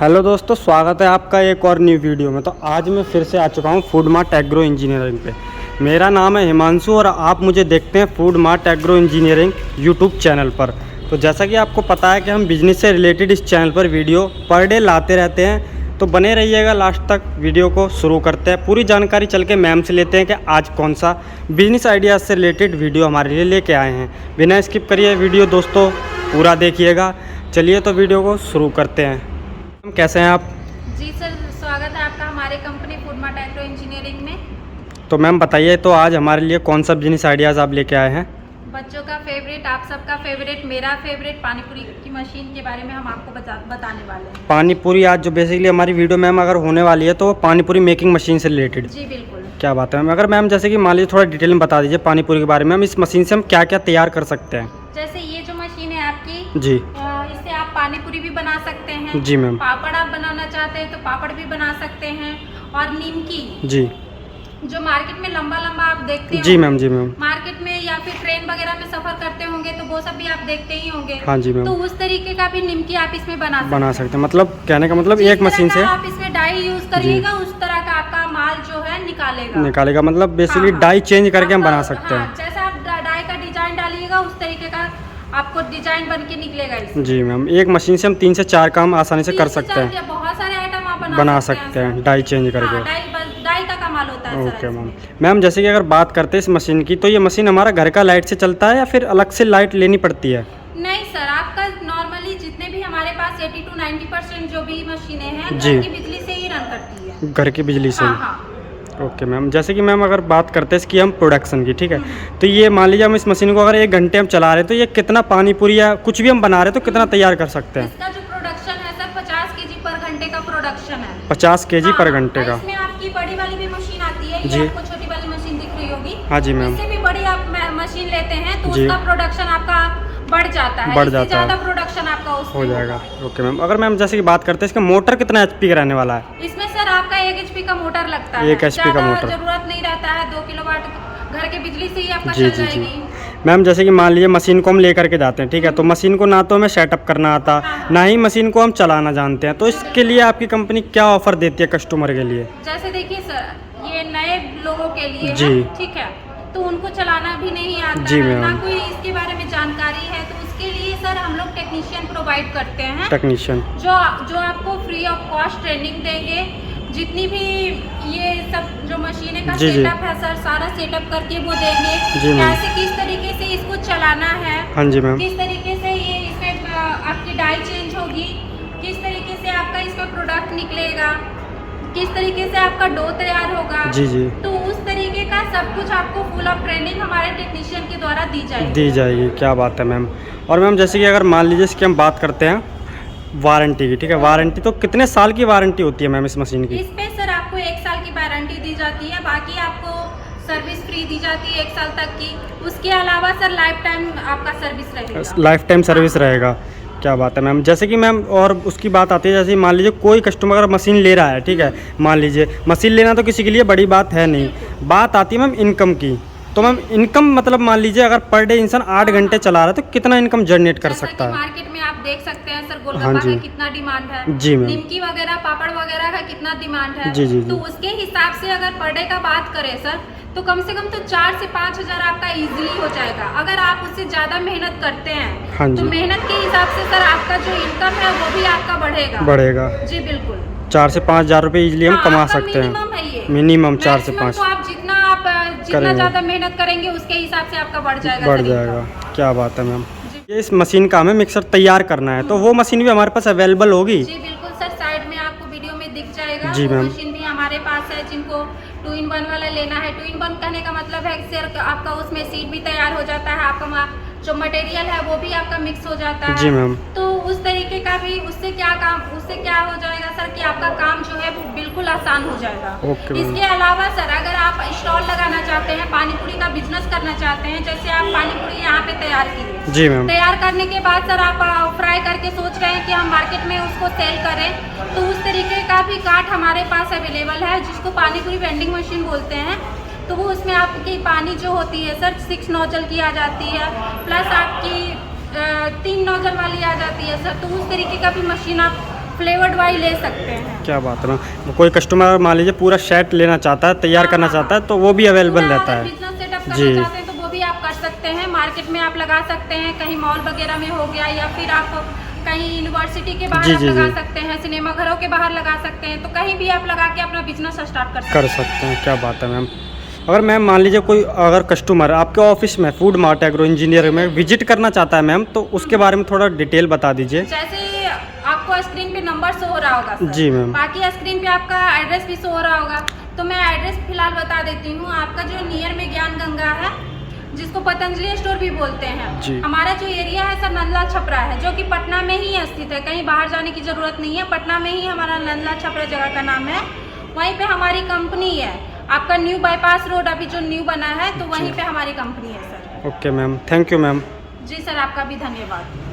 Hello दोस्तों, स्वागत है आपका एक और न्यू वीडियो में। तो आज मैं फिर से आ चुका हूँ फूड मार्ट एग्रो इंजीनियरिंग पे। मेरा नाम है हिमांशु और आप मुझे देखते हैं food mart agro engineering YouTube channel पर। तो जैसा कि आपको पता है कि हम बिजनेस से रिलेटेड इस चैनल पर वीडियो पर डे लाते रहते हैं, तो बने रहिएगा लास्ट तक। वीडियो को शुरू करते हैं, पूरी जानकारी चल के मैम से लेते हैं कि आज कौन सा बिजनेस आइडियाज़ से रिलेटेड वीडियो हमारे लिए लेके आए हैं। बिना स्किप करिए वीडियो दोस्तों, पूरा देखिएगा। चलिए तो वीडियो को शुरू करते हैं। कैसे हैं आप? जी सर, स्वागत है आपका हमारे company food mart agro engineering में। तो मैम बताइए, तो आज हमारे लिए कौन सा बिजनेस आइडियाज़ आप लेके आए हैं? बच्चों का फेवरेट, आप सबका फेवरेट, मेरा फेवरेट पानीपुरी की मशीन के बारे में हम आपको बताने वाले हैं। पानीपुरी आज जो बेसिकली हमारी वीडियो मैम अगर होने वाली है तो वो पानीपुरी मेकिंग मशीन से रिलेटेड। जी बिल्कुल। क्या बात है मैम। अगर मैम जैसे कि मान लीजिए थोड़ा डिटेल में बता दीजिए पानीपुरी के बारे में। हम इस मशीन से हम क्या क्या तैयार कर सकते हैं? जैसे ये जो मशीन है आपकी, जी इससे आप पानीपुरी भी बना सकते हैं। जी मैम। पापड़ आप बनाना चाहते हैं तो पापड़ भी बना सकते हैं। और निमकी जी जो मार्केट में लंबा लंबा आप देखते हैं, जी मैम। जी मैम। मार्केट में या फिर ट्रेन वगैरह में सफर करते होंगे तो वो सब भी आप देखते ही होंगे। हाँ जी मैम। तो उस तरीके का भी निमकी आप इसमें बना सकते हैं। मतलब कहने का मतलब एक मशीन से आप इसमें डाई यूज करिएगा, उस तरह का आपका माल जो है निकालेगा। मतलब बेसिकली डाई चेंज करके हम बना सकते हैं। जैसा आप डाई का डिजाइन डालिएगा उस तरीके का आपको डिजाइन बन के निकलेगा इसमें। जी मैम, एक मशीन से हम 3 से 4 काम आसानी से कर सकते हैं। बहुत सारे आइटम आप बना सकते हैं डाई चेंज करके। डाई का कमाल होता है। Okay ma'am. मैम जैसे कि अगर बात करते हैं इस मशीन की, तो ये मशीन हमारा घर का लाइट से चलता है या फिर अलग से लाइट लेनी पड़ती है? नहीं सर, आपका नॉर्मली जितने भी हमारे पास 80 to 90% जो भी मशीनें हैं जी, घर की बिजली से ही रन करती है। घर की बिजली से? हाँ। Okay ma'am. जैसे कि मैम अगर बात करते हैं इसकी हम प्रोडक्शन की, ठीक है, तो ये मान लीजिए हम इस मशीन को अगर 1 घंटे हम चला रहे हैं तो ये कितना पानी पूरी या कुछ भी हम बना रहे हैं तो कितना तैयार कर सकते हैं? इसका जो प्रोडक्शन है सर 50 kg पर घंटे का प्रोडक्शन है। 50 kg पर घंटे का? इसमें आपकी बड़ी वाली भी मशीन आती है, जी। ये आपको छोटी वाली मशीन दिख रही होगी। हाँ जी मैम। इससे भी बड़ी आप मशीन लेते हैं तो जी, उसका प्रोडक्शन आपका बढ़ जाता है। ज्यादा प्रोडक्शन आपका हो जाएगा। Okay ma'am. अगर मैम जैसे कि बात करते हैं इसका मोटर कितना HP का रहने वाला है? इसमें सर आपका 1 HP का मोटर लगता है। 1 HP का मोटर? जरूरत नहीं रहता है, 2 किलोवाट घर के बिजली से ही आपका जी चल जी जी जाएगी। मैम जैसे कि मान लीजिए मशीन को हम लेकर के जाते हैं, ठीक है, तो मशीन को ना तो हमें सेटअप करना आता, ना ही मशीन को हम चलाना जानते हैं, तो इसके लिए आपकी कंपनी क्या ऑफर देती है कस्टमर के लिए? जैसे देखिए सर, ये नए लोगों के लिए जी, है, ठीक है, तो उनको चलाना भी नहीं आता जी है, मैम, ना कोई इसके बारे में जानकारी है, तो उसके लिए सर हम लोग टेक्नीशियन प्रोवाइड करते हैं। टेक्नीशियन जो आपको फ्री ऑफ कॉस्ट ट्रेनिंग देंगे। जितनी भी ये सब जो मशीनें का सेटअप है सर, सारा सेटअप करके वो देंगे, कैसे किस तरीके से इसको चलाना है। हाँ जी मैम। किस तरीके से ये इसमें आपकी डाई चेंज होगी, किस तरीके से आपका इसमें प्रोडक्ट निकलेगा, किस तरीके से आपका डो तैयार होगा। जी जी। तो उस तरीके का सब कुछ आपको फुल ऑफ ट्रेनिंग हमारे टेक्नीशियन के द्वारा दी जाएगी। क्या बात है मैम। और मैम जैसे कि अगर मान लीजिए इसकी हम बात करते हैं वारंटी की, ठीक है, वारंटी तो कितने साल की वारंटी होती है मैम इस मशीन की? इस पे सर आपको 1 साल की वारंटी दी जाती है, बाकी आपको सर्विस फ्री दी जाती है 1 साल तक की। उसके अलावा सर लाइफ टाइम आपका सर्विस रहेगा। लाइफ टाइम सर्विस रहेगा। क्या बात है मैम। जैसे कि मैम और उसकी बात आती है, जैसे मान लीजिए कोई कस्टमर अगर मशीन ले रहा है, ठीक है, मान लीजिए मशीन लेना तो किसी के लिए बड़ी बात है नहीं, बात आती है मैम इनकम की। तो मैम इनकम मतलब मान लीजिए अगर पर डे इंसान 8 घंटे चला रहा है तो कितना इनकम जनरेट कर सकता है? मार्केट में आप देख सकते हैं सर, गोलगप्पा का कितना डिमांड है। जी मैम। निमकी वगैरह, पापड़ वगैरह का कितना डिमांड है। जी जी। तो उसके हिसाब से अगर पर डे का बात करें सर, तो कम से कम तो 4 से 5 हज़ार आपका इजीली हो जाएगा। अगर आप उससे ज़्यादा मेहनत करते हैं, हाँ जी, तो मेहनत के हिसाब से सर आपका जो इनकम है वो भी आपका बढ़ेगा। जी बिल्कुल। 4 से 5 हज़ार रुपये इजीली हम कमा सकते हैं। मिनिमम 4 से 5। तो आप जितना ज़्यादा मेहनत करेंगे उसके हिसाब से आपका बढ़ जाएगा। क्या बात है मैम। ये इस मशीन का हमें मिक्सर तैयार करना है, तो वो मशीन भी हमारे पास अवेलेबल होगी? जी बिल्कुल सर, साइड में आपको वीडियो में दिख जाएगा। जी मैम। मशीन भी हमारे पास है, जिनको 2 in 1 वाला लेना है। 2 in 1 कहने का मतलब है कि सर आपका उसमें सीड भी तैयार हो जाता है, आपका जो मटेरियल है वो भी आपका मिक्स हो जाता है। जी मैम। तो उस तरीके का भी उससे क्या हो जाएगा सर कि आपका काम जो है वो बिल्कुल आसान हो जाएगा। इसके अलावा सर अगर आप स्टॉल लगाना चाहते हैं, पानीपुरी का बिजनेस करना चाहते हैं, जैसे आप पानीपुरी यहाँ पे तैयार कीजिए। जी मैम। तैयार करने के बाद सर आप फ्राई करके सोच रहे हैं कि हम मार्केट में उसको सेल करें, तो उस तरीके का भी कार्ट हमारे पास अवेलेबल है, जिसको पानीपुरी वेंडिंग मशीन बोलते हैं। तो वो उसमें आपकी पानी जो होती है सर 6 नोजल की आ जाती है, प्लस आपकी 3 नोजल वाली आ जाती है सर। तो उस तरीके का भी मशीन आप फ्लेवर्ड वाई ले सकते हैं। क्या बात है मैम। कोई कस्टमर मान लीजिए पूरा सेट लेना चाहता है, तैयार करना चाहता है, तो वो भी अवेलेबल रहता है। बिजनेस सेटअप जी। करना चाहते हैं तो वो भी आप कर सकते हैं। मार्केट में आप लगा सकते हैं, कहीं मॉल वगैरह में हो गया, या फिर आप कहीं यूनिवर्सिटी के बाहर जी, आप जी, लगा जी। सकते हैं, सिनेमा घरों के बाहर लगा सकते हैं, तो कहीं भी आप लगा के अपना बिजनेस स्टार्ट कर सकते हैं। क्या बात है मैम। अगर मैम मान लीजिए कोई अगर कस्टमर आपके ऑफिस में फूड मार्ट एग्रो इंजीनियरिंग में विजिट करना चाहता है मैम, तो उसके बारे में थोड़ा डिटेल बता दीजिए। जैसे आपको स्क्रीन पे नंबर शो हो रहा होगा सर। जी मैम। बाकी स्क्रीन पे आपका एड्रेस भी शो हो रहा होगा, तो मैं एड्रेस फिलहाल बता देती हूँ। आपका जो नियर में ज्ञान गंगा है, जिसको पतंजलि स्टोर भी बोलते हैं, जी। हमारा जो एरिया है सर नंदलाल छपरा है, जो कि पटना में ही स्थित है। कहीं बाहर जाने की जरूरत नहीं है, पटना में ही हमारा नंदलाल छपरा जगह का नाम है। वहीं पे हमारी कंपनी है। आपका न्यू बाईपास रोड अभी जो न्यू बना है, तो वहीं पे हमारी कंपनी है sir. Okay ma'am, thank you ma'am. जी सर, आपका भी धन्यवाद।